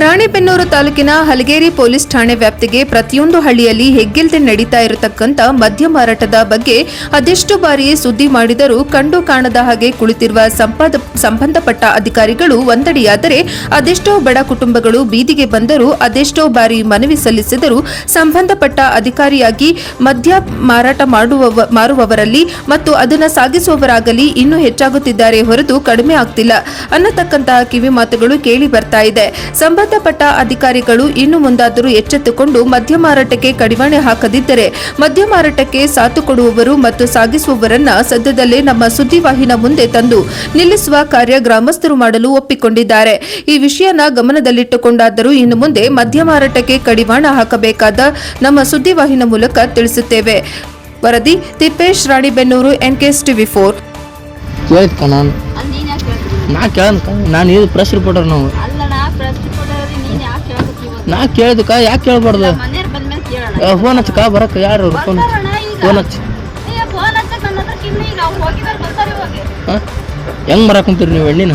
ರಾಣೆಬೆನ್ನೂರು ತಾಲೂಕಿನ ಹಲಗೇರಿ ಪೊಲೀಸ್ ಠಾಣೆ ವ್ಯಾಪ್ತಿಗೆ ಪ್ರತಿಯೊಂದು ಹಳ್ಳಿಯಲ್ಲಿ ಹೆಗ್ಗಿಲ್ದೆ ನಡೀತಾ ಇರತಕ್ಕಂತ ಮದ್ಯ ಮಾರಾಟದ ಬಗ್ಗೆ ಅದೆಷ್ಟು ಬಾರಿ ಸುದ್ದಿ ಮಾಡಿದರೂ ಕಂಡು ಕಾಣದ ಹಾಗೆ ಕುಳಿತಿರುವ ಸಂಬಂಧಪಟ್ಟ ಅಧಿಕಾರಿಗಳು ಒಂದೆಡೆಯಾದರೆ ಅದೆಷ್ಟೋ ಬಡ ಕುಟುಂಬಗಳು ಬೀದಿಗೆ ಬಂದರೂ ಅದೆಷ್ಟೋ ಬಾರಿ ಮನವಿ ಸಲ್ಲಿಸಿದರೂ ಸಂಬಂಧಪಟ್ಟ ಅಧಿಕಾರಿಯಾಗಿ ಮದ್ಯ ಮಾರಾಟ ಮಾರುವವರಲ್ಲಿ ಮತ್ತು ಅದನ್ನು ಸಾಗಿಸುವವರಾಗಲಿ ಇನ್ನೂ ಹೆಚ್ಚಾಗುತ್ತಿದ್ದಾರೆ ಹೊರತು ಕಡಿಮೆ ಆಗ್ತಿಲ್ಲ ಅನ್ನತಕ್ಕಂತಹ ಕಿವಿ ಮಾತುಗಳು ಕೇಳಿ ಬರ್ತಾ ಇದೆ. ಸಂಬಂಧಪಟ್ಟ ಅಧಿಕಾರಿಗಳು ಇನ್ನು ಮುಂದಾದರೂ ಎಚ್ಚೆತ್ತುಕೊಂಡು ಮದ್ಯ ಮಾರಾಟಕ್ಕೆ ಕಡಿವಾಣ ಹಾಕದಿದ್ದರೆ ಮದ್ಯ ಮಾರಾಟಕ್ಕೆ ಸಾಥು ಕೊಡುವವರು ಮತ್ತು ಸಾಗಿಸುವವರನ್ನ ಸದ್ಯದಲ್ಲೇ ನಮ್ಮ ಸುದ್ದಿವಾಹಿನ ಮುಂದೆ ತಂದು ನಿಲ್ಲಿಸುವ ಕಾರ್ಯ ಗ್ರಾಮಸ್ಥರು ಮಾಡಲು ಒಪ್ಪಿಕೊಂಡಿದ್ದಾರೆ. ಈ ವಿಷಯನ ಗಮನದಲ್ಲಿಟ್ಟುಕೊಂಡಾದರೂ ಇನ್ನು ಮುಂದೆ ಮದ್ಯ ಮಾರಾಟಕ್ಕೆ ಕಡಿವಾಣ ಹಾಕಬೇಕಾದ ನಮ್ಮ ಸುದ್ದಿವಾಹಿನ ಮೂಲಕ ತಿಳಿಸುತ್ತೇವೆ. ವರದಿ ತಿಪ್ಪೇಶ್, ರಾಣಿಬೆನ್ನೂರು, NKS TV4. ನಾನು ಇದು ಪ್ರೆಸ್ ರಿಪೋರ್ಟರ್. ನಾವು ನಾ ಕೇಳಿದಕ್ಕ ಯಾಕೆ ಕೇಳಬಾರ್ದು? ಫೋನ್ ಹಚ್ಚಕ ಬರಕ್ಕ ಯಾರು ಫೋನ್ ಹಚ್ಚಿ ಹೆಂಗ್ ಬರಾಕ್ ಕುಂತೀರಿ ನೀವು ಎಣ್ಣಿನ?